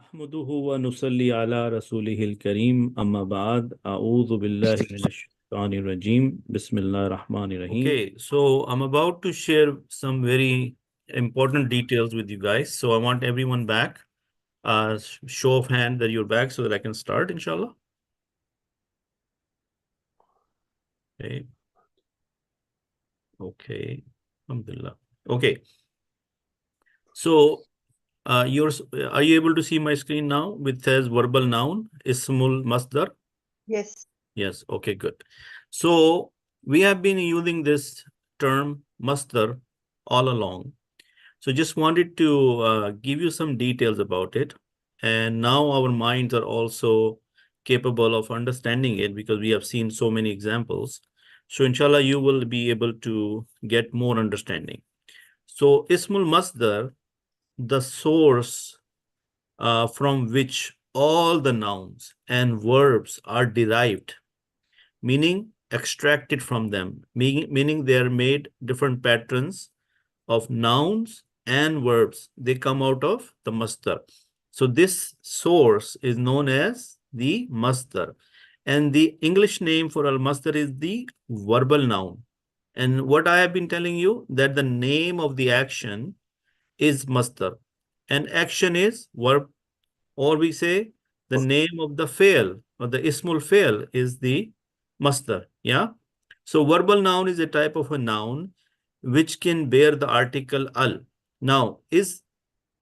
नहमदुहु व नुसल्ली अला रसूलिहिल करीम अम्मा बाद अऊज़ु बिल्लाहि मिनश शैतानिर रजीम बिस्मिल्लाहिर रहमानिर रहीम. Okay, so I'm about to share some very important details with you guys. So I want everyone back. Show of hand that you're back so that I can start, inshallah. Okay. Okay. Alhamdulillah. Okay. So are you able to see my screen now? Which says verbal noun, ismul masdar. Yes. Yes. Okay, good. So we have been using this term masdar all along. So just wanted to give you some details about it. And now our minds are also capable of understanding it because we have seen so many examples. So inshallah, you will be able to get more understanding. So ismul masdar, the source from which all the nouns and verbs are derived, meaning extracted from them, meaning they are made different patterns of nouns and verbs. They come out of the masdar. So this source is known as the masdar. And the English name for al-masdar is the verbal noun. And what I have been telling you, that the name of the action is masdar. And action is verb, or we say the name of the fail or the ismul fail is the masdar. Yeah. So verbal noun is a type of a noun which can bear the article al. Now,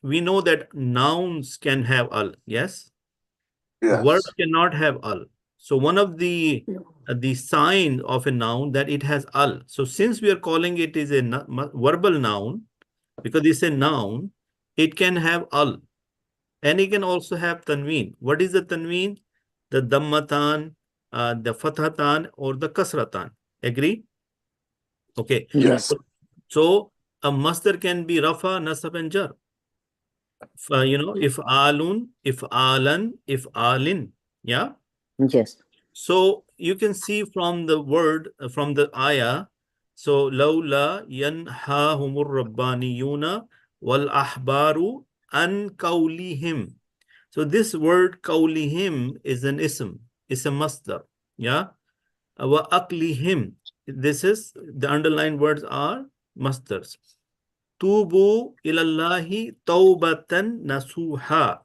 we know that nouns can have al, yes? Yes. Verbs cannot have al. So one of the sign of a noun that it has al. So since we are calling it is a verbal noun, because it's a noun, it can have al. And it can also have tanween. What is the tanween? The dammatan, the fathatan, or the kasratan. Agree? Okay. Yes. So a masdar can be rafa, nasab, and jar. If alun, if alan, if alin. Yeah. Yes. So you can see from the word, from the ayah. So lawla yanhahumur rabbaniyuna wal ahbaru an qawlihim. So this word qawlihim is an ism. It's a masdar. Yeah. Wa aklihim. This is the underlined words are masdars. Tubu ilallahi tawbatan nasuha.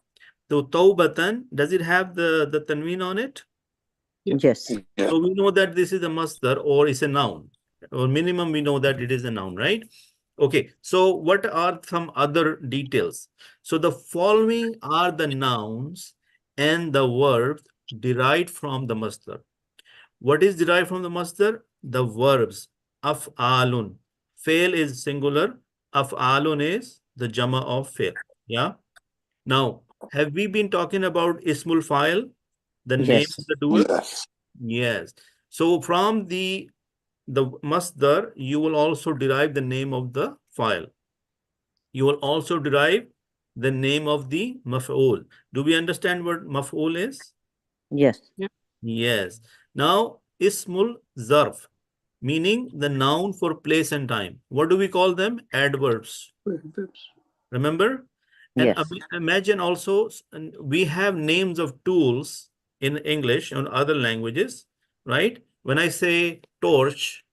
So tawbatan, does it have the tanween on it? Yes. Yeah. So we know that this is a masdar or it's a noun. Or minimum we know that it is a noun, right? Okay, so what are some other details? So the following are the nouns and the verbs derived from the masdar. What is derived from the masdar? The verbs. Af'alun. Fail is singular. Af'alun is the jama of fail. Yeah. Now, have we been talking about ismul fa'il? The name Yes. of the doer? Yes. Yes. So from the masdar, you will also derive the name of the file. You will also derive the name of the maf'ul. Do we understand what maf'ul is? Yes. Yes. Now, ismul zarf, meaning the noun for place and time. What do we call them? Adverbs. Remember? And Yes. imagine also, we have names of tools in English and other languages, right? When I say torch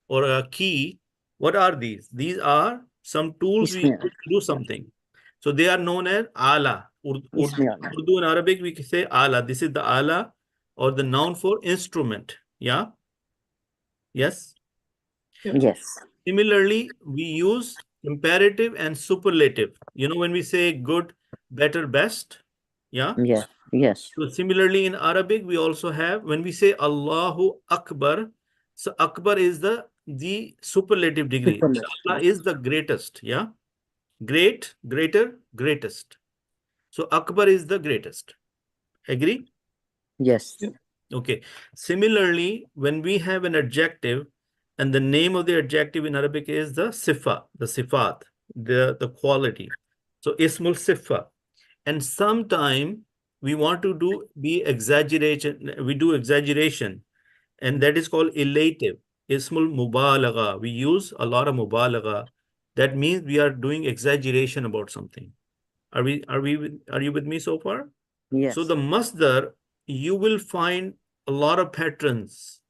or a key, what are these? These are some tools we use to do something. So they are known as ala. Urdu in Arabic, we can say ala. This is the ala or the noun for instrument. Yeah? Yes? Yes. Similarly, we use imperative and superlative. You know, when we say good, better, best. Yeah. Yes. Yes. So similarly, in Arabic, we also have, when we say Allahu Akbar, so Akbar is the superlative degree. Superlative. Allah is the greatest. Yeah. Great, greater, greatest. So Akbar is the greatest. Agree? Yes. Okay. Similarly, when we have an adjective, and the name of the adjective in Arabic is the sifa, the sifat, the quality. So ismul sifa. And sometime we want to do exaggeration. We do exaggeration, and that is called elative. Ismul mubalagha. We use a lot of mubalagha. That means we are doing exaggeration about something. Are you with me so far? Yes. So the masdar, you will find a lot of patterns.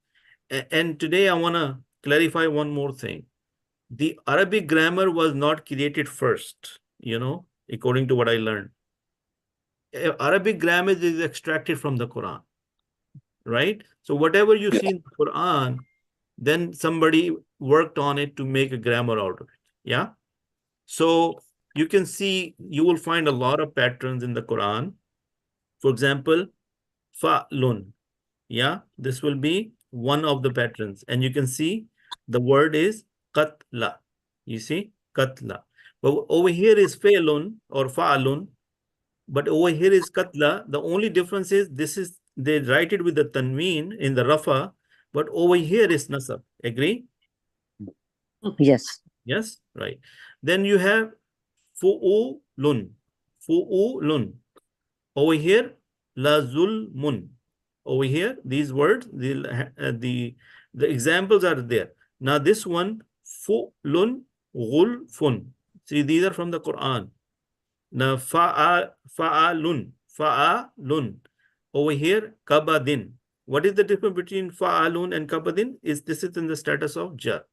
And today I want to clarify one more thing. The Arabic grammar was not created first, according to what I learned. Arabic grammar is extracted from the Quran, right? So whatever you see in the Quran, then somebody worked on it to make a grammar out of it. Yeah. So you can see, you will find a lot of patterns in the Quran. For example, fa'lun. Yeah, this will be one of the patterns. And you can see the word is qatla. You see, qatla. But over here is fa'lun or fa'alun. But over here is qatla. The only difference is they write it with the tanween in the rafa, but over here is nasab. Agree? Yes. Yes, right. Then you have fu'ulun. Fu'ulun. Over here, la zulmun. Over here, these words, the examples are there. Now this one, fu'lun, gulfun. See, these are from the Quran. Now fa'alun, fa'alun. Over here, kabadin. What is the difference between fa'alun and kabadin? This is in the status of jar.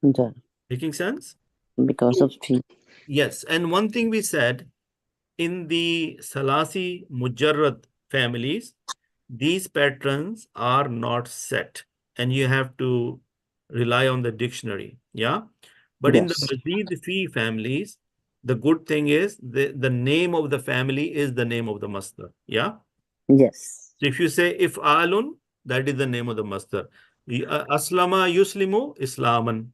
The, Making sense? because of the. Yes, and one thing we said, in the Thulathi Mujarrad families, these patterns are not set, and you have to rely on the dictionary. Yeah. But in the Yes. Mazeed Feeh families, the good thing is the name of the family is the name of the masdar. Yeah. Yes. So if you say if alun, that is the name of the masdar. Aslama yuslimu islaman.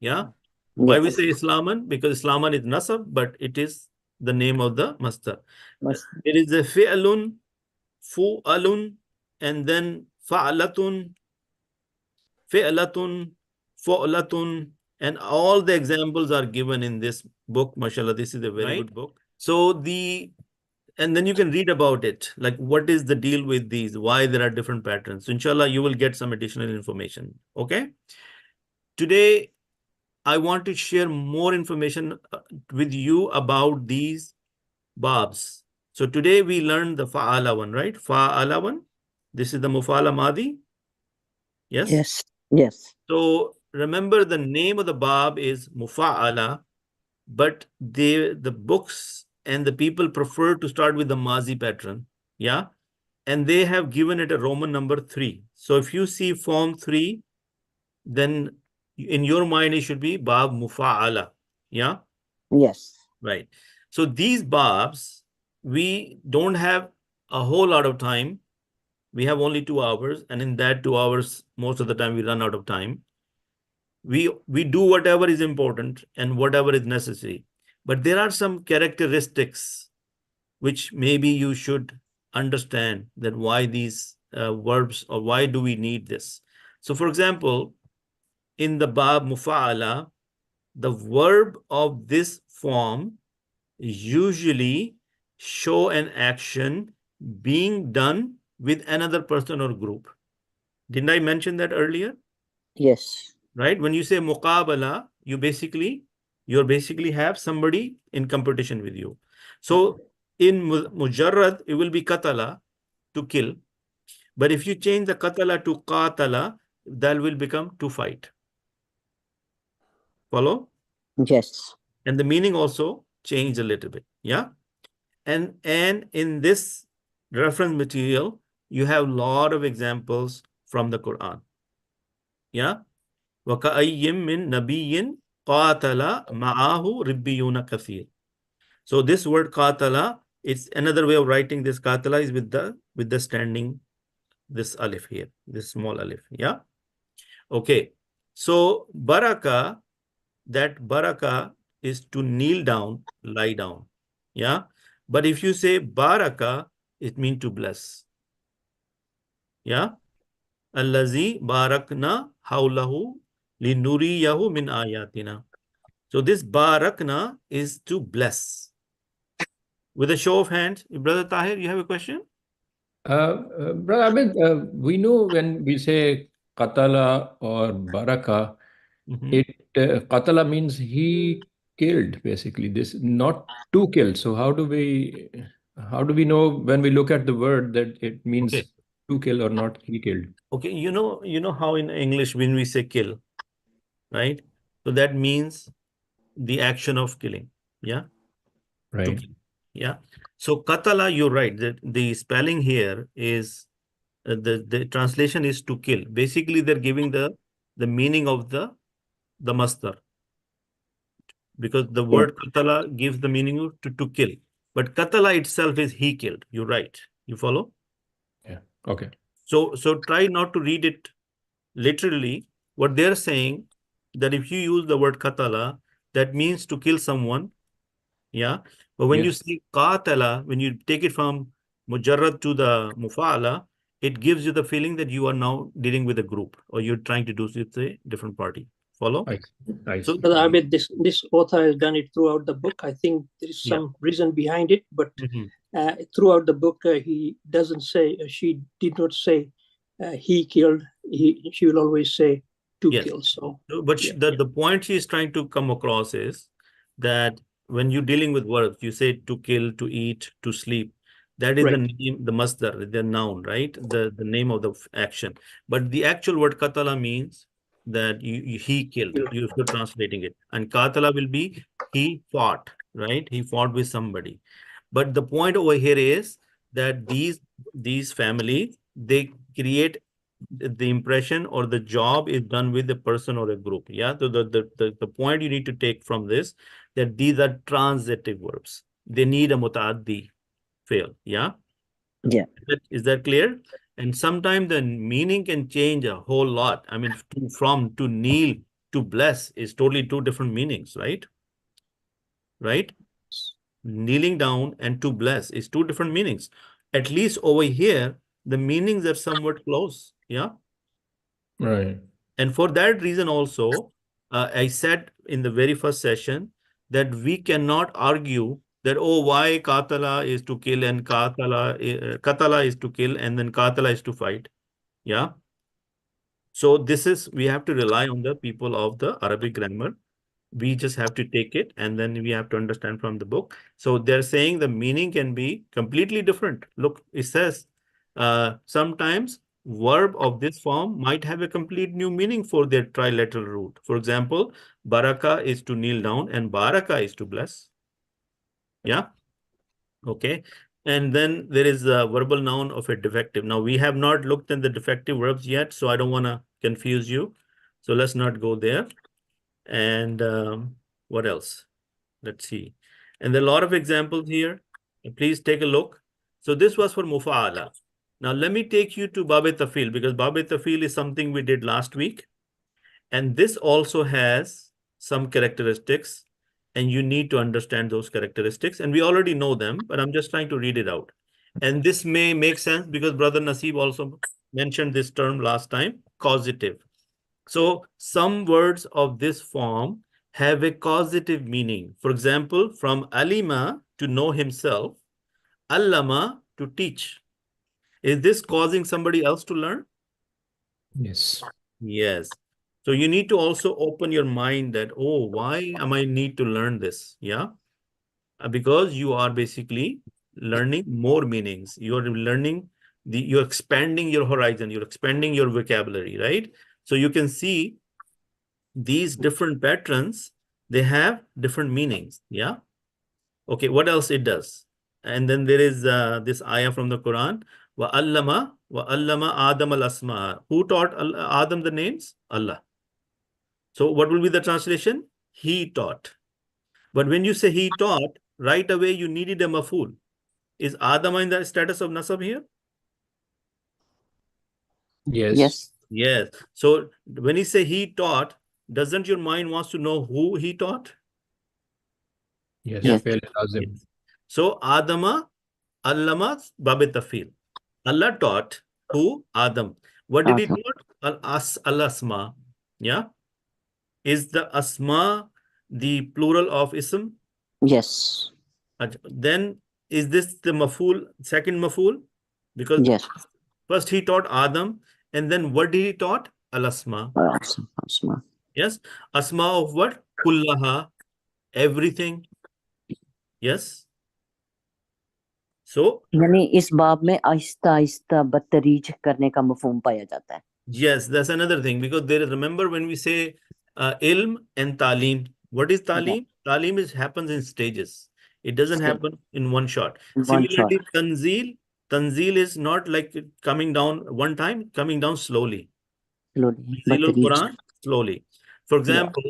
Yeah. Why we Yes. say Islaman? Because Islaman is nasab, but it is the name of the masdar. Must. It is the fi'lun, fu'alun, and then fa'alatun, fi'latun, fu'latun, and all the examples are given in this book. Mashallah, this is a very good book. So and then you can read about it, like what is the deal with these, why there are different patterns. So inshallah, you will get some additional information. Okay. Today, I want to share more information with you about these babs. So today we learned the fa'ala one, right? Fa'ala one. This is the mufa'ala madi. Yes? Yes. Yes. So remember, the name of the bab is mufa'ala, but the books and the people prefer to start with the mazi pattern. Yeah. And they have given it a Roman number 3. So if you see form 3, then in your mind it should be Bab Mufa'ala. Yeah. Yes. Right. So these babs, we don't have a whole lot of time. We have only 2 hours, and in that 2 hours, most of the time we run out of time. We do whatever is important and whatever is necessary. But there are some characteristics which maybe you should understand, that why these verbs, or why do we need this. So for example, in the Bab Mufa'ala, the verb of this form usually show an action being done with another person or group. Didn't I mention that earlier? Yes. Right? When you say muqabala, you basically have somebody in competition with you. So in mujarrad, it will be qatala, to kill. But if you change the qatala to qatala, that will become to fight. Follow? Yes. And the meaning also changed a little bit. Yeah. And in this reference material, you have a lot of examples from the Quran. Yeah. وَكَأَيِّم مِّن نَبِيٍّ قَاتَلَ مَعَهُ رِبِّيُّونَ كَثِيرٌ. So this word qatala, it's another way of writing this qatala is with the standing, this alif here, this small alif. Yeah. Okay. So baraka, that baraka is to kneel down, lie down. Yeah. But if you say baraka, it means to bless. Yeah. Allazi barakna hawlahu linuriyahu min ayatina. So this barakna is to bless. With a show of hands, Brother Tahir, you have a question? Brother Abid, we know when we say qatala or baraka, Mhm. qatala means he killed, basically. This not to kill. So how do we know when we look at the word that it means Okay. to kill or not he killed? Okay, you know how in English when we say kill, right? So that means the action of killing. Yeah. To Right. kill. Yeah. So katala, you're right. The spelling here is the translation is to kill. Basically, they're giving the meaning of the masdar, because the Yeah. word katala gives the meaning of to kill. But katala itself is he killed. You're right. You follow? Yeah. Okay. So try not to read it literally. What they're saying, that if you use the word katala, that means to kill someone. Yeah. But when you Yes. say qatala, when you take it from mujarrad to the mufa'ala, it gives you the feeling that you are now dealing with a group, or you're trying to do with a different party. Follow? I So see. But Abid, this author has done it throughout the book. I think there is yeah. some reason behind it, but Mhm. throughout the book, he doesn't say, she did not say he killed. She will always say to Yes. kill. So, But yeah. the point she is trying to come across is that when you're dealing with verbs, you say to kill, to eat, to sleep. That is the Right. name, the masdar, the noun, right? The name of the action. But the actual word katala means that he killed. You're translating it. And katala will be he fought, right? He fought with somebody. But the point over here is that these families, they create the impression, or the job is done with a person or a group. Yeah. So the point you need to take from this, that these are transitive verbs. They need a mutaaddi fail. Yeah. Yeah. Is that clear? And sometimes the meaning can change a whole lot. I mean, from to kneel to bless is totally two different meanings, right? Right? Kneeling down and to bless is two different meanings. At least over here, the meanings are somewhat close. Yeah. Right. And for that reason also, I said in the very first session that we cannot argue that, oh, why katala is to kill and katala is to kill and then katala is to fight. Yeah. So we have to rely on the people of the Arabic grammar. We just have to take it and then we have to understand from the book. So they're saying the meaning can be completely different. Look, it says sometimes verb of this form might have a complete new meaning for their trilateral root. For example, baraka is to kneel down and baraka is to bless. Yeah. Okay. And then there is a verbal noun of a defective. Now we have not looked at the defective verbs yet, so I don't want to confuse you. So let's not go there. And what else? Let's see. And there are a lot of examples here. Please take a look. So this was for Mufa'ala. Now let me take you to Bab Taf'il, because Bab Taf'il is something we did last week. And this also has some characteristics, and you need to understand those characteristics. And we already know them, but I'm just trying to read it out. And this may make sense because Brother Nasib also mentioned this term last time, causative. So some words of this form have a causative meaning. For example, from alima, to know himself, allama, to teach. Is this causing somebody else to learn? Yes. Yes. So you need to also open your mind that, oh, why am I need to learn this? Yeah. Because you are basically learning more meanings. You're learning you're expanding your horizon, you're expanding your vocabulary, right? So you can see these different patterns, they have different meanings. Yeah. Okay. What else it does? And then there is this ayah from the Quran. Wa allama Adam al-asma. Who taught Adam the names? Allah. So what will be the translation? He taught. But when you say he taught, right away you needed a maf'ul. Is Adam in the status of nasab here? Yes. Yes. Yes. So when you say he taught, doesn't your mind wants to know who he taught? Yes. Yes. Fail lazim. Yes. So Adama, Allama, Bab Taf'il. Allah taught who? Adam. What did he Awesome. taught? Al-asma. Yeah. Is the asma the plural of ism? Yes. Then is this the maf'ul, second maf'ul? Because Yes. first he taught Adam, and then what did he taught? Al-asma. Awesome. Awesome. Yes. Asma of what? Kullaha. everything. Yes. So यानी इस बाब में आहिस्ता आहिस्ता बदतरीज करने का मफहूम पाया जाता है. yes, that's another thing, because there is, remember when we say ilm and talim, what is talim? Talim happens in stages. It doesn't happen in one shot. One shot. Similarly, tanzeel is not like coming down one time, coming down slowly. Slowly, Tanzeel बदतरीज. al-Quran, slowly. For example,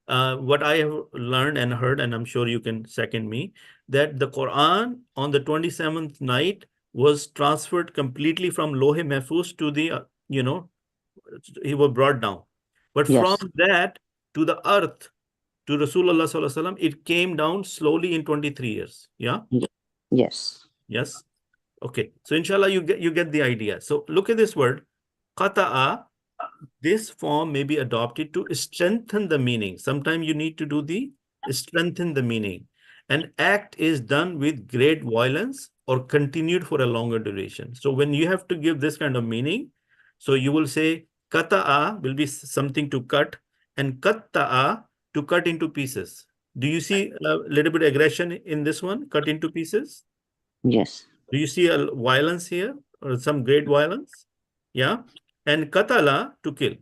what I have learned and heard, and I'm sure you can second me, that the Quran on the 27th night was transferred completely from Lohe Mahfuz to the, he was brought down. But Yes. from that to the earth, to Rasulullah Sallallahu Alaihi Wasallam, it came down slowly in 23 years. Yeah? Yes. Yes. Okay. So inshallah, you get the idea. So look at this word, qata'a. This form may be adopted to strengthen the meaning. Sometimes you need to do the strengthen the meaning. An act is done with great violence or continued for a longer duration. So when you have to give this kind of meaning, so you will say kata'a will be something to cut, and katta'a to cut into pieces. Do you see a little bit of aggression in this one? Cut into pieces? Yes. Do you see a violence here or some great violence? Yeah. And katala to kill.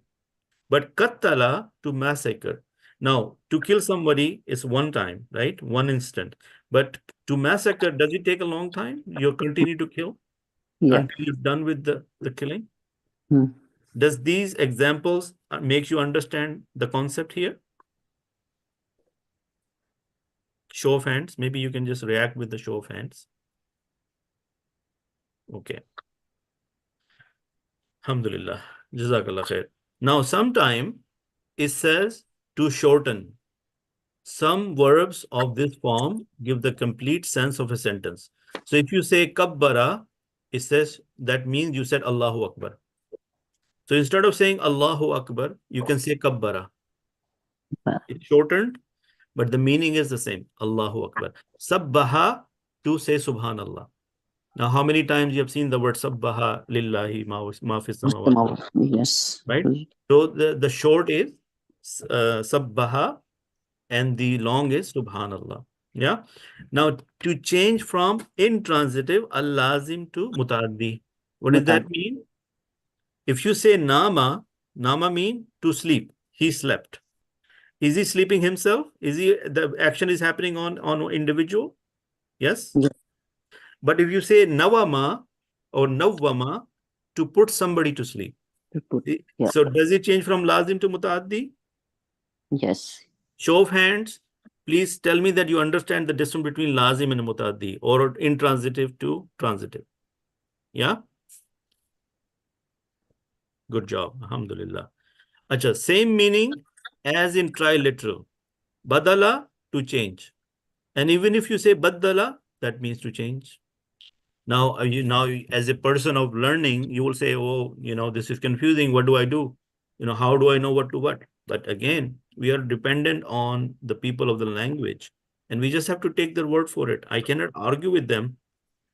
But kattala to massacre. Now, to kill somebody is one time, right? One instant. But to massacre, does it take a long time? You continue to kill until you're done with the killing? Does these examples make you understand the concept here? Show of hands. Maybe you can just react with the show of hands. Okay. Alhamdulillah. Jazakallah khair. Now, sometime it says to shorten. Some verbs of this form give the complete sense of a sentence. So if you say kabbara, it says that means you said Allahu Akbar. So instead of saying Allahu Akbar, you can say kabbara. It's shortened, but the meaning is the same. Allahu Akbar. Sabbaha, to say Subhanallah. Now, how many times you have seen the word Sabbaha lillahi ma fi samawati? Yes. Right? So the short is Sabbaha, and the long is Subhanallah. Yeah. Now, to change from intransitive al-lazim to mutaaddi, what does that mean? If you say nama, nama mean to sleep. He slept. Is he sleeping himself? Is he, the action is happening on individual? Yes. Yes. But if you say nawama or nawwama, to put somebody to sleep. So does it change from lazim to mutaaddi? Yes. Show of hands. Please tell me that you understand the difference between lazim and mutaaddi, or intransitive to transitive. Yeah? Good job. Alhamdulillah. Acha, same meaning as in trilateral. Badala, to change. And even if you say badala, that means to change. Now, as a person of learning, you will say, oh, this is confusing. What do I do? How do I know what to what? But again, we are dependent on the people of the language, and we just have to take their word for it. I cannot argue with them.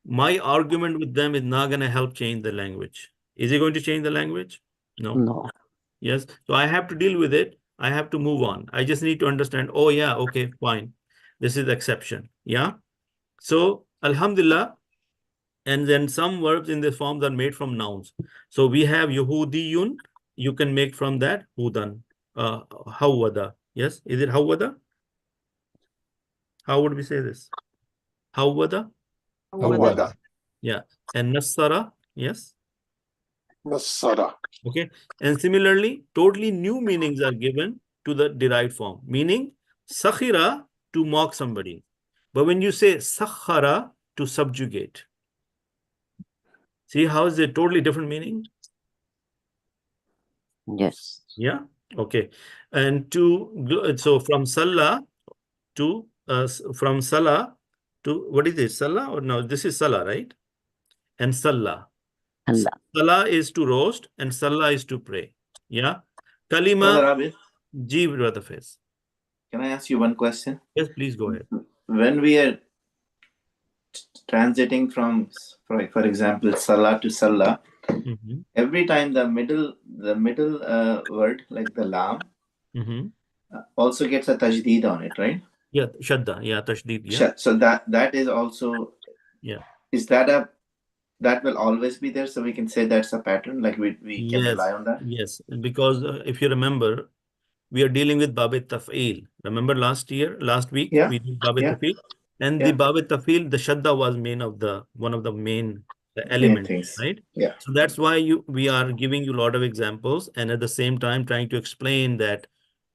My argument with them is not going to help change the language. Is it going to change the language? No. Yes. So I have to deal with it. I have to move on. I just need to understand, oh yeah, okay, fine. This is the exception. Yeah. So alhamdulillah. And then some verbs in this forms are made from nouns. So we have Yehudiyun. You can make from that Hudan. Hawwada. Yes. Is it Hawwada? How would we say this? Hawwada? Hawwada. Yeah. And Nassara. Yes. Nassara. Okay. And similarly, totally new meanings are given to the derived form. Meaning, sakhira, to mock somebody. But when you say sakhara, to subjugate. See how is it totally different meaning? Yes. Yeah. Okay. And so from Salah to from Salah to what is this? Salah or no? This is Salah, right? And Salah. Allah. Salah is to roast and Salah is to pray. Yeah. Brother Kalima. Abid, Ji, brother Faiz. can I ask you one question? Yes, please go ahead. When we are transiting from, for example, Salah to Salah, every time the middle word, like the lam, also gets a tajdeed on it, right? Yeah, shadda. Yeah, tashdid. Yeah. So that is also, Yeah. is that will always be there, so we can say that's a pattern, like we can rely on that? Yes, because if you remember, we are dealing with Bab Taf'il. Remember last week, Yeah, we did Bab yeah, Taf'il, and the yeah. Bab Taf'il, the shadda was one of the main Main elements, things. right? Yeah. So that's why we are giving you a lot of examples, and at the same time trying to explain that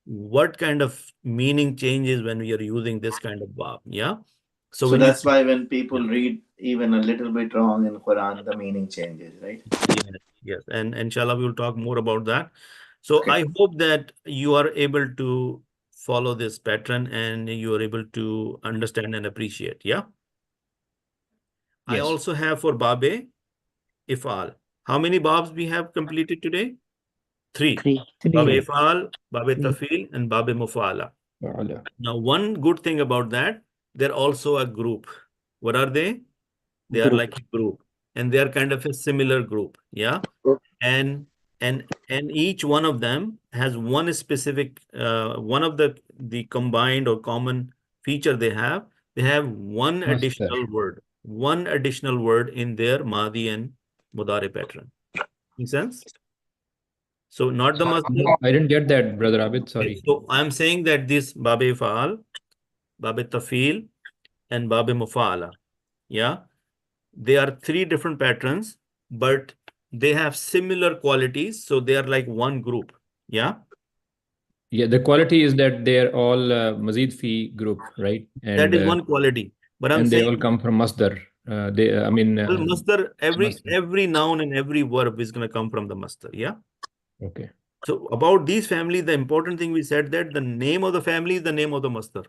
what kind of meaning changes when we are using this kind of Bab. Yeah. So So when you that's why when people read even a little bit wrong in Quran, the meaning changes, right? yes, and inshallah we will talk more about that. So Okay. I hope that you are able to follow this pattern and you are able to understand and appreciate. Yeah. I Yes. also have for Babe Ifal. How many Babs we have completed today? Three. Bab Three. Af'al, Bab Taf'il, and Bab Mufa'ala. Mufa'ala. Now, one good thing about that, they're also a group. What are they? They are Group. like a group, and they are kind of a similar group. Yeah. Group. And each one of them has one specific one of the combined or common feature they have. They have one Masdar. additional word in their Madi and Mudari pattern. Make sense? So not the Masdar. I didn't get that, Brother Abid. Okay, Sorry. so I'm saying that this Bab Fa'al, Bab Taf'il, and Bab Mufa'ala, yeah, they are three different patterns, but they have similar qualities, so they are like one group. Yeah. Yeah, the quality is that they're all Mazeed Feeh group, right? That And is one quality. But I'm and they saying, all come from Masdar. well, Masdar, Masdar. every noun and every verb is going to come from the Masdar. Yeah. Okay. So about these families, the important thing we said that the name of the family is the name of the Masdar.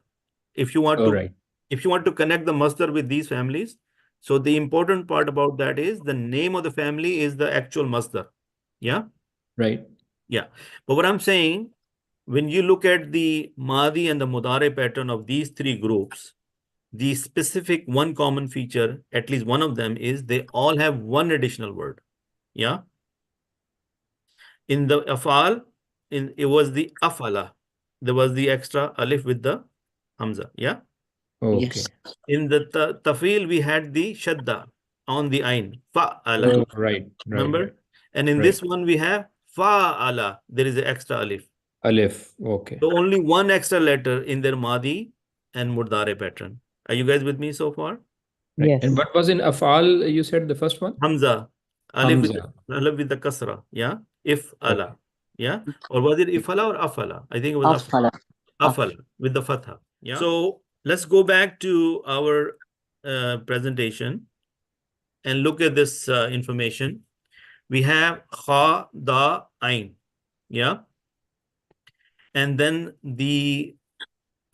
If you want All to, right. if you want to connect the Masdar with these families, so the important part about that is the name of the family is the actual Masdar. Yeah. Right. Yeah. But what I'm saying, when you look at the Madi and the Mudare pattern of these three groups, the specific one common feature, at least one of them, is they all have one additional word. Yeah. In the Afal, it was the Af'ala. There was the extra alif with the Hamza. Yeah. Okay. Yes. In the Taf'il, we had the Shadda on the Ain. Fa'ala. Oh, right. Remember? Right. And in Right. this one, we have Fa'ala. There is an extra alif. Alif. Okay. So only one extra letter in their Madi and Murdare pattern. Are you guys with me so far? Right. Yes. And what was in Afal, you said the first one? Hamza. Alif with Hamza. the kasra. Yeah. If ala. Okay. Yeah. Or was it ifala or afala? I think it was Af'ala. afala with the fatha. Yeah. So let's go back to our presentation and look at this information. We have kha, da, ain. Yeah. And then the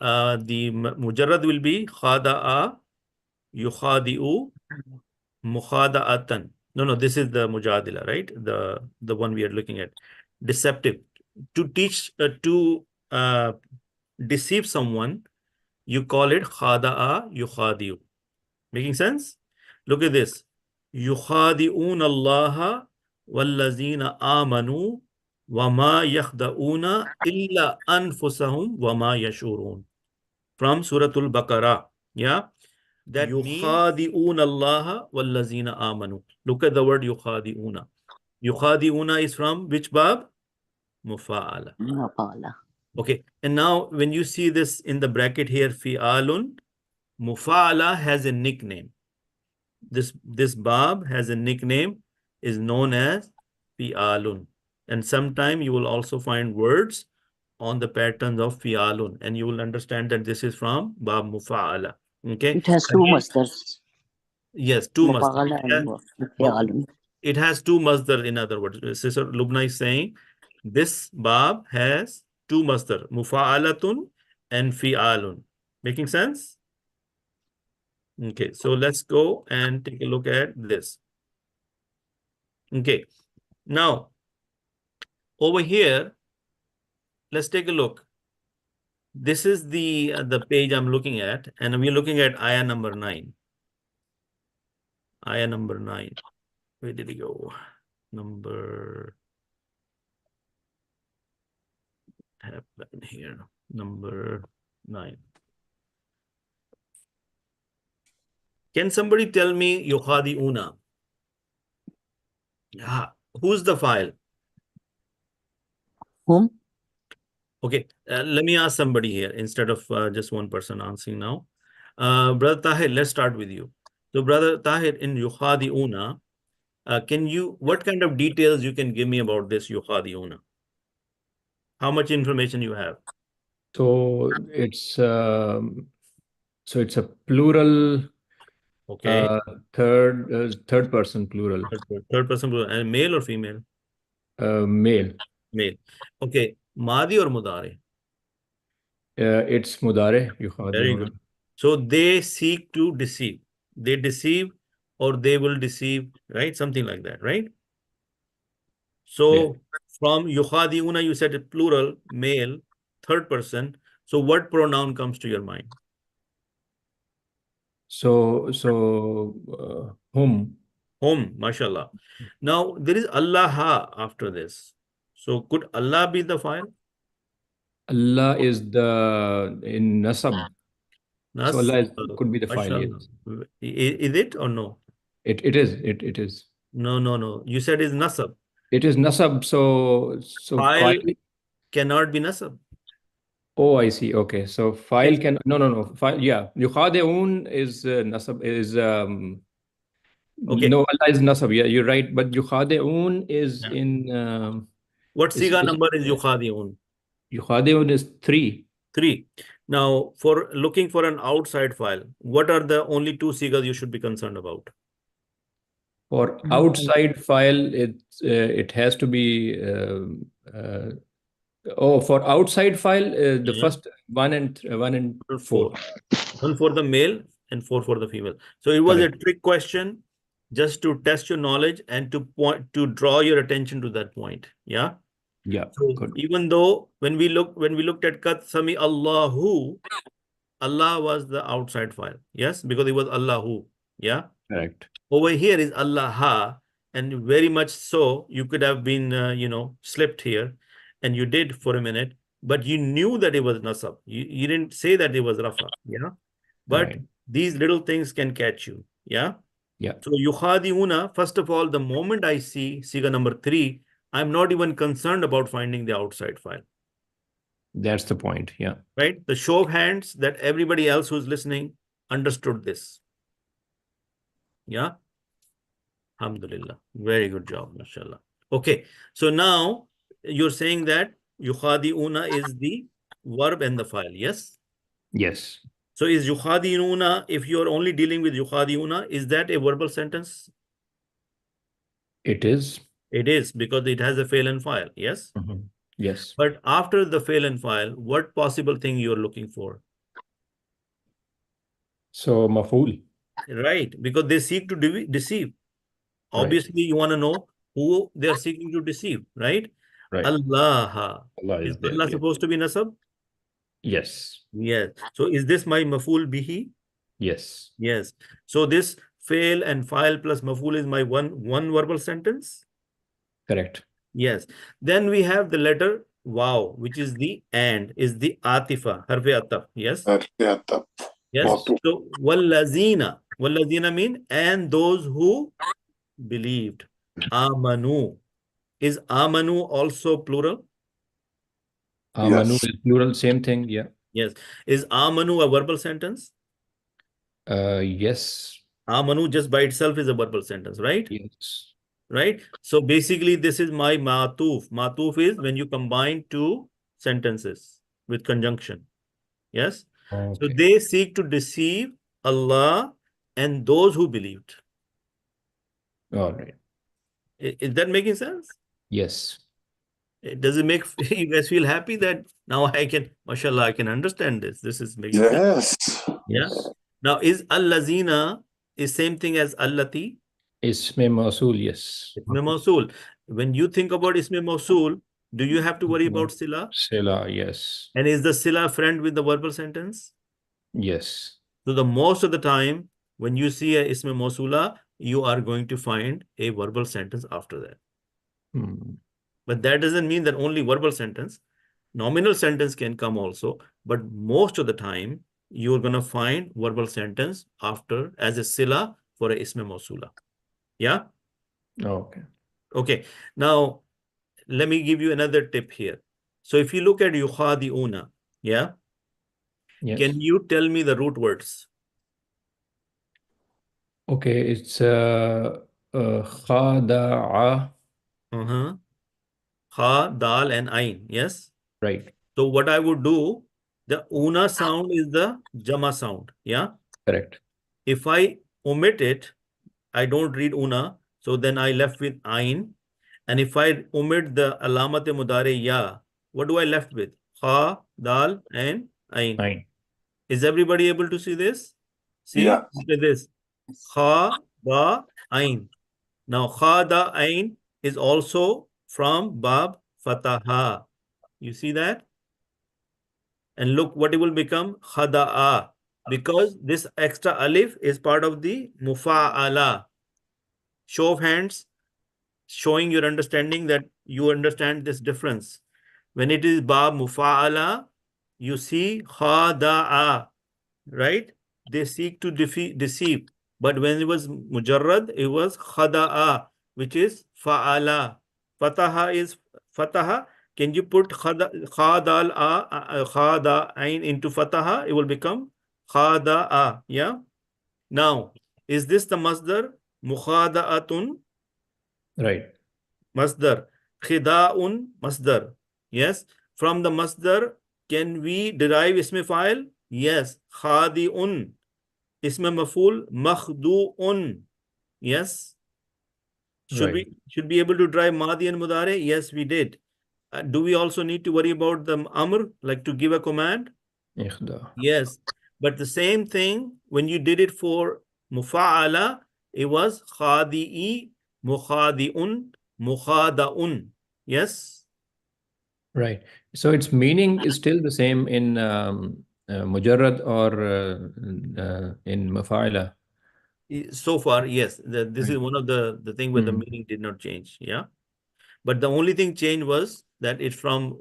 mujarrad will be khada'a, yukhadi'u, mukhada'atan. No, this is the mujadila, right? The one we are looking at. Deceptive. To teach, to deceive someone, you call it khada'a, yukhadi'u. Making sense? Look at this. Yukhadi'un Allah wallazina amanu wama yakhda'una illa anfusahum wama yashurun. From Suratul Baqarah. Yeah. That yukhadi'una Allah wallazina amanu. Look at the word yukhadi'una. Yukhadi'una is from which bab? Mufa'ala. Mufa'ala. Okay. And now when you see this in the bracket here, fi'alun, Mufa'ala has a nickname. This bab has a nickname, is known as fi'alun. And sometime you will also find words on the patterns of fi'alun, and you will understand that this is from Bab Mufa'ala. Okay. It has two Again, masdars. yes, two masdar. Mufa'ala and But Mufa'alun. it has two masdar, in other words. Sister Lubna is saying this bab has two masdar, mufa'alatun and fi'alun. Making sense? Okay, so let's go and take a look at this. Okay, now over here, let's take a look. This is the page I'm looking at, and we're looking at ayah number 9. Ayah number 9. Where did it go? Number here, number 9. Can somebody tell me yukhadi'una? Who's the file? Whom? Okay, let me ask somebody here instead of just one person answering now. Brother Tahir, let's start with you. So, Brother Tahir, in yukhadi'una, what kind of details you can give me about this yukhadi'una? How much information you have? So it's a plural, Okay. third person plural, Third person, and male or female? male. Male. Okay. Madi or mudare? It's mudare, Very yukhadi'una. good. So they seek to deceive. They deceive or they will deceive, right? Something like that, right? So from yukhadi'una, you said it plural, male, third person. So what pronoun comes to your mind? Whom? Hum, mashallah. Now there is Allah after this. So could Allah be the file? Allah is in nasab. Nas, So Allah could be the file, mashallah. yes. Is it or no? It is. No. You said it's nasab. It is nasab, so File file. cannot be nasab. Oh, I see. Okay. So file can no. File, yeah. Yukhadi'un is nasab is Okay. no, Allah is nasab. Yeah, you're right. But yukhadi'un is Yeah. in What siga number is yukhadi'un? yukhadi'un is 3. 3. Now, for looking for an outside file, what are the only 2 sigas you should be concerned about? For outside file, it has to be for outside file, the first 1 and 4. 1 for the male and 4 for the female. So it was Correct. a trick question just to test your knowledge and to draw your attention to that point. Yeah. Yeah. So Good. even though when we looked at Kat Sami Allahu, Allah was the outside file. Yes, because it was Allahu. Yeah. Correct. Over here is Allah, and very much so you could have been, slipped here, and you did for a minute, but you knew that it was nasab. You didn't say that it was rafa. Yeah, but Right. these little things can catch you. Yeah. Yeah. So yukhadi'una, first of all, the moment I see siga number 3, I'm not even concerned about finding the outside file. That's the point. Yeah. Right? The show of hands that everybody else who's listening understood this. Yeah. Alhamdulillah. Very good job, mashallah. Okay. So now you're saying that yukhadi'una is the verb and the file. Yes. Yes. So is yukhadi'una, if you're only dealing with yukhadi'una, is that a verbal sentence? It is. It is, because it has a fail and file. Yes. Mm-hmm. Yes. But after the fail and file, what possible thing you're looking for? So maf'ul. Right. Because they seek to deceive. Right. Obviously, you want to know who they are seeking to deceive, right? Right. Allah. Allah Is is there. Allah Yes. supposed to be nasab? Yes. Yes. So is this my maf'ul bihi? Yes. Yes. So this fail and file plus maf'ul is my one verbal sentence? Correct. Yes. Then we have the letter waw, which is the and, is the atifa, harfe ataf. Yes. Yeah. Yes. So wallazina. Wallazina mean and those who believed. Amanu. Is amanu also plural? Amanu Yes. is plural, same thing. Yeah. Yes. Is amanu a verbal sentence? Yes. Amanu just by itself is a verbal sentence, right? Yes. Right. So basically, this is my matuf. Matuf is when you combine 2 sentences with conjunction. Yes. Okay. So they seek to deceive Allah and those who believed. All right. Is that making sense? Yes. Does it make you guys feel happy that now I can, mashallah, I can understand this? This is making sense. Yes. Yeah. Yes. Now, is allazina is same thing as allati? Isme mausul, yes. Isme mausul. When you think about isme mausul, do you have to worry about sila? Sila, yes. And is the sila friend with the verbal sentence? Yes. So the most of the time, when you see a isme mausula, you are going to find a verbal sentence after that. But that doesn't mean that only verbal sentence. Nominal sentence can come also. But most of the time, you're gonna find verbal sentence after as a sila for a ism mawsula. Yeah. Okay. Okay. Now let me give you another tip here. So if you look at yukhadi'una, yeah, Yes. can you tell me the root words? Okay, it's khada'a. Kha, dal, and ain. Yes. Right. So what I would do, the una sound is the jama sound. Yeah. Correct. If I omit it, I don't read una. So then I left with ain. And if I omit the alamat mudare ya, what do I left with? Kha, dal, and ain. Fine. Is everybody able to see this? See, Yeah. look at this. Kha, da, ain. Now, kha, da, ain is also from Bab Fataha. You see that? And look what it will become, khada'a. Because this extra alif is part of the Mufa'ala. Show of hands, showing your understanding that you understand this difference. When it is Bab Mufa'ala, you see khada'a, right? They seek to deceive. But when it was mujarrad, it was khada'a, which is fa'ala. Fataha is fataha. Can you put khadal khada ain into fataha? It will become khada'a. Yeah. Now, is this the masdar? Mukhada'atun Right. masdar. Khida'un masdar. Yes. From the masdar, can we derive ismi fa'il? Yes. Khadi'un. Ism maf'ul makhdu'un. Yes. Should Right. we be able to derive madi and mudare? Yes, we did. Do we also need to worry about the amr, like to give a command? Ikhda. Yes. But the same thing when you did it for mufa'ala, it was khadi'i, mukhadi'un, mukhada'un. Yes. Right. So its meaning is still the same in mujarrad or in mafa'ala. So far, yes. This is Right. one of the thing where the meaning did not change. Yeah. But the only thing changed was that it's from,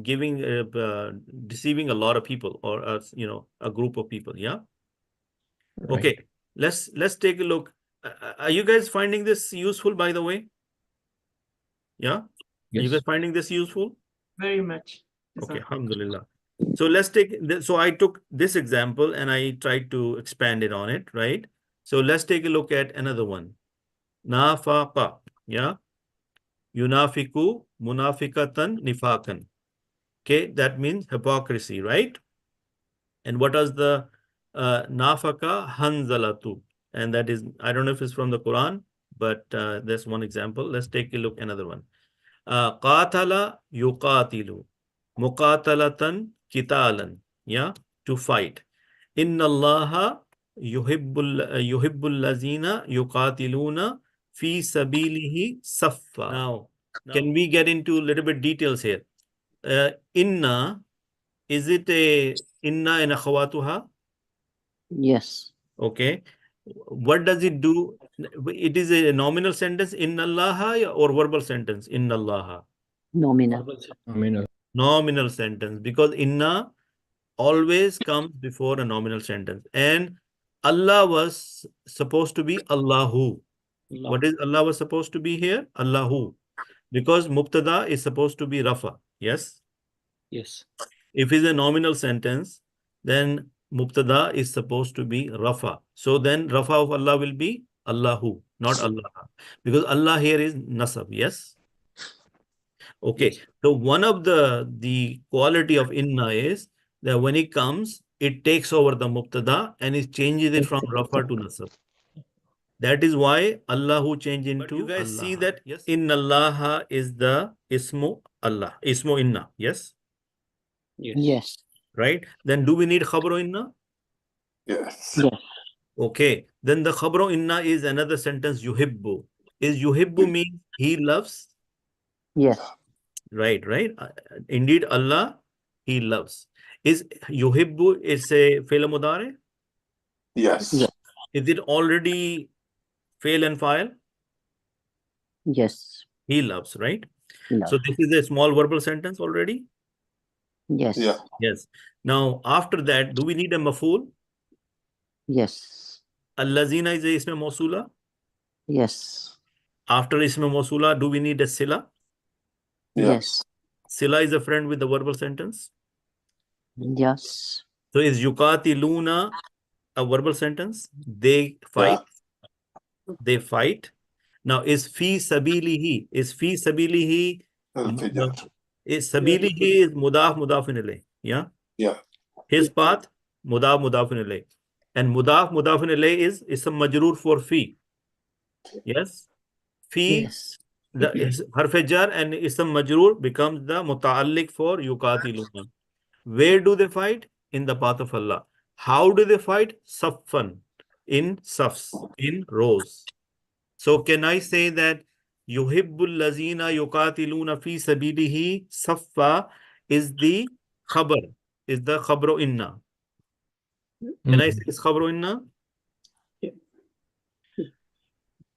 giving, deceiving a lot of people or, a group of people. Yeah. Right. Okay. Let's take a look. Are you guys finding this useful, by the way? Yeah. Are you Yes. guys finding this useful? Very much. Okay. Alhamdulillah. So let's take, so I took this example and I tried to expand it on it, right? So let's take a look at another one. Nafaqa. Yeah. Yunafiku, munafikatan, nifakan. Okay, that means hypocrisy, right? And what was the nafaka hanzalatu? And that is, I don't know if it's from the Quran, but there's one example. Let's take a look another one. Qatala yuqatilu, muqatalatan kitalan. Yeah, to fight. Inna Allaha yuhibbul lazina yuqatiluna fi sabilihi saffa. Now, can we get into a little bit details here? Inna, is it a inna and akhawatuha? Yes. Okay. What does it do? It is a nominal sentence, inna Allaha, or verbal sentence, inna Allaha? Nominal. I mean, Nominal sentence, because inna always comes before a nominal sentence. And Allah was supposed to be Allahu. What is Allah was supposed to be here? Allahu. Because mubtada is supposed to be rafa. Yes? Yes. If it's a nominal sentence, then mubtada is supposed to be rafa. So then rafa of Allah will be Allahu, not Allah. Because Allah here is nasab. Yes? Okay. So one of the quality of inna is that when it comes, it takes over the mubtada and it changes it from rafa to nasab. That is why Allahu changed into you guys Allah. See that? Yes. Inna Allaha is the ismu Allah. Ismu inna. Yes. Yes. Right. Then do we need khabru inna? Yes. Yes. Okay. Then the khabru inna is another sentence, yuhibbu. Is yuhibbu mean he loves? Yes. Right. Indeed, Allah, he loves. Is yuhibbu is a fi'l mudari? Yes. Yes. Is it already fail and file? Yes. He loves, right? Love. So this is a small verbal sentence already. Yes. Yeah. Yes. Now, after that, do we need a maf'ul? Yes. Allazina is a ism mawsula. Yes. After ism mawsula, do we need a sila? Yeah. Yes. Sila is a friend with the verbal sentence. Yes. So is yuqatiluna a verbal sentence? They fight. They fight. Now is fi sabilihi? Is fi sabilihi? Al-Fijr. Is sabilihi is mudafin ilayh. Yeah. Yeah. His path, mudafin ilayh. And mudafin ilayh is ism majroor for fi. Yes. Fi, Yes. the harf jar and ism majroor becomes the muta'alliq for yuqatiluna. Where do they fight? In the path of Allah. How do they fight? Saffan, in safs, in rows. So can I say that yuhibbul lazina yuqatiluna fi sabilihi saffa is the khabar, is the khabru inna. Can I say it's khabru inna?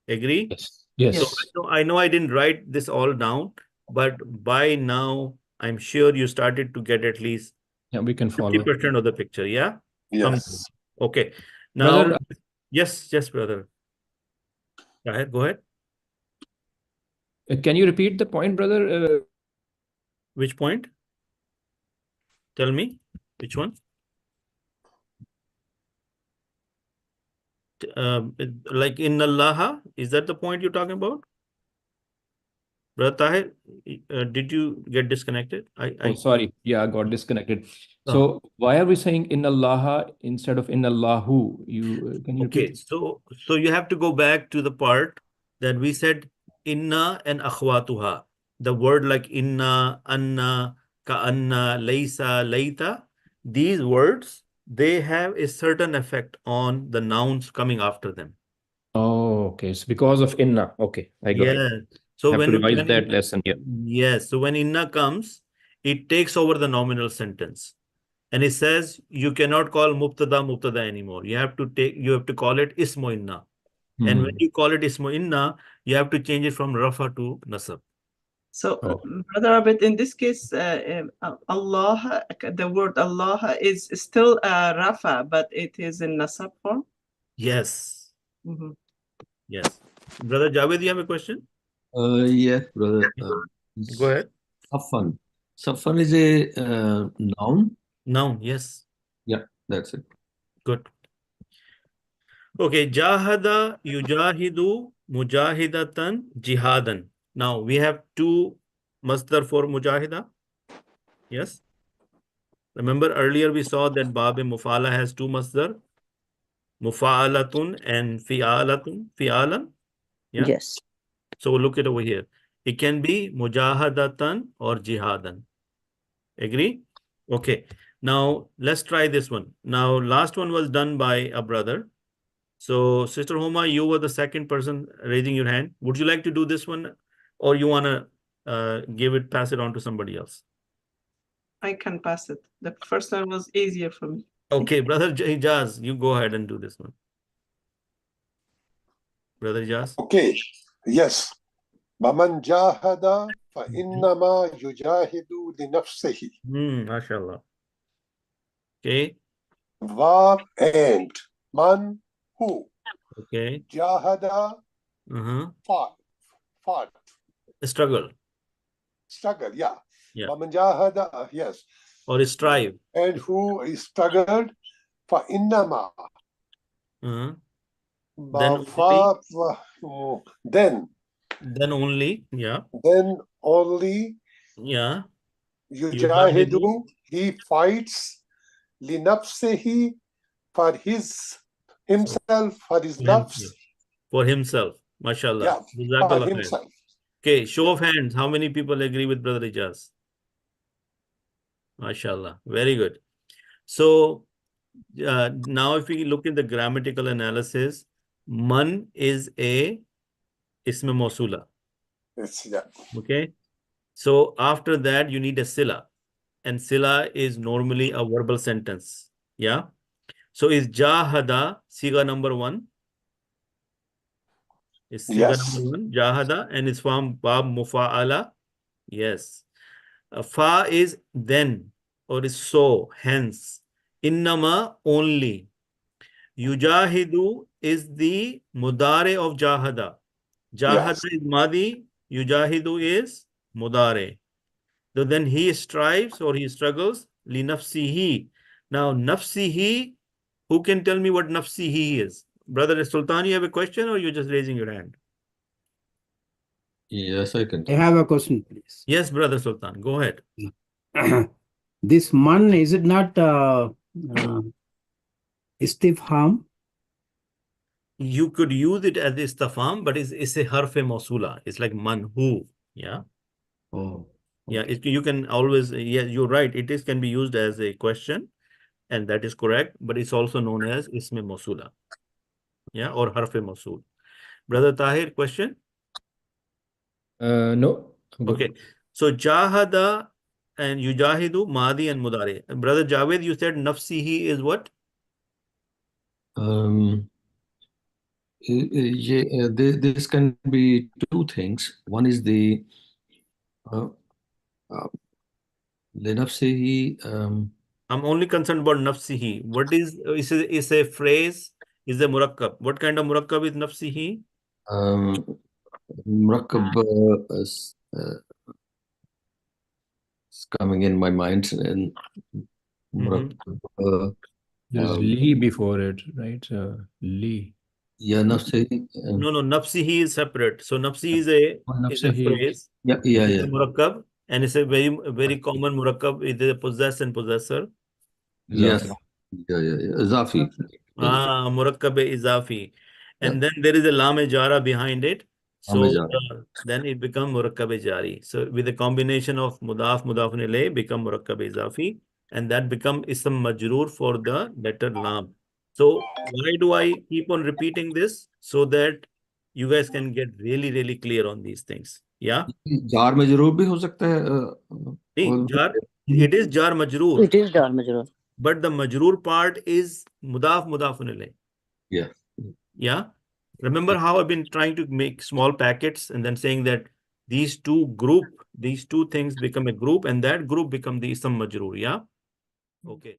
Agree? Yes. Yes. So I know I didn't write this all down, but by now I'm sure you started to get at least Yeah, we can follow. 50% of the picture. Yeah? Yes. Okay. Now, Brother, yes, brother. Go ahead. can you repeat the point, brother? Which point? Tell me. Which one? Like in Allah, is that the point you're talking about? Brother Tahir, did you get disconnected? Oh, sorry. Yeah, I got disconnected. So why are we saying in Allah instead of in Allahu? Can you Okay, repeat? so you have to go back to the part that we said inna and akhwatuha. The word like inna, anna, ka'anna, laysa, layta. These words, they have a certain effect on the nouns coming after them. Oh, okay. It's because of inna. Okay, I got it. Yeah. So Have to when revise that lesson. Yeah. yes, so when inna comes, it takes over the nominal sentence. And it says you cannot call mubtada anymore. You have to call it ismu inna. And when you call it ismu inna, you have to change it from rafa to nasab. So, Oh. Brother Abid, in this case, Allah, the word Allah is still Rafa, but it is in Nasab form. Yes. Mhm. Yes. Brother Javed, you have a question? Yes, brother. Go ahead. Saffan. Saffan is a noun. Noun, yes. Yeah, that's it. Good. Okay, jahada yujahidu mujahidatan jihadan. Now we have two masdar for mujahida. Yes. Remember earlier we saw that Bab Mufa'ala has two masdar, mufa'alatun and fi'alatun, fi'alan. Yeah. Yes. So look it over here. It can be mujahadatan or jihadan. Agree? Okay. Now let's try this one. Now last one was done by a brother. So Sister Homa, you were the second person raising your hand. Would you like to do this one, or you wanna pass it on to somebody else? I can pass it. The first one was easier for me. Okay, Brother Ijaz, you go ahead and do this one. Brother Ijaz. Okay. Yes. وَمَنْ جَاهَدَ فَإِنَّمَا يُجَاهِدُ لِنَفْسِهِ. MashaAllah. Okay. Verb and man who. Okay. Jahada fought. Struggle. Struggle, yeah. Yeah. وَمَنْ جَاهَدَ, yes. Or strive. And who struggled فَإِنَّمَا. Then only. Yeah. Then only. Yeah. Yujahidu, he fights. Linafsihi, for himself, for his nafs. For himself. MashaAllah. Yeah, for himself. Okay, show of hands. How many people agree with Brother Ijaz? MashaAllah. Very good. So now if we look at the grammatical analysis, man is a ism mawsula. Yes, yeah. Okay. So after that, you need a sila. And sila is normally a verbal sentence. Yeah. So is jahada siga number 1? Is siga number 1, jahada, and it's from Bab Mufa'ala. Yes. Fa is then. or is so, hence. Innama, only. Yujahidu is the mudare of jahada. Jahada Yes. is madi, yujahidu is mudare. So then he strives or he struggles, li nafsihi. Now, nafsihi, who can tell me what nafsihi is? Brother Sultan, you have a question or you're just raising your hand? Yes, I can I have a question, please. Yes, Brother Sultan, go ahead. This man, is it not istifham? You could use it as istifham, but it's a harf mausula. It's like man, who. Yeah. Oh, Yeah, okay. you can always, yeah, you're right. It can be used as a question, and that is correct, but it's also known as isme mausula. Yeah, or harf mausul. Brother Tahir, question? No, I'm good. Okay. So jahada and yujahidu, madi and mudare. Brother Javed, you said nafsihi is what? This can be two things. One is the linafsihi. I'm only concerned about nafsihi. What is a phrase, is a murakkab. What kind of murakkab is nafsihi? Murakkab is coming in my mind, and murakkab. There's li before it, right? Li. Yeah, nafsihi. No, nafsihi is separate. So nafsi is a Nafsihi. phrase. Yeah. It's a murakkab, and it's a very common murakkab. It is a possess and possessor. Yes. Yeah. Izafi. Murakkab izafi. And then there is a lam jara behind it. So then it becomes murakkab jari. So with a combination of mudaf, mudafun ilayh become murakkab izafi, and that become ism majroor for the letter lam. So why do I keep on repeating this? So that you guys can get really clear on these things. Yeah. Jar में जरूर भी हो सकता है Jar, it is jar majroor. It is jar majroor. But the majroor part is mudaf, mudafun ilayh. Yeah. Yeah. Remember how I've been trying to make small packets and then saying that these two things become a group, and that group become the ism majroor. Yeah. Okay.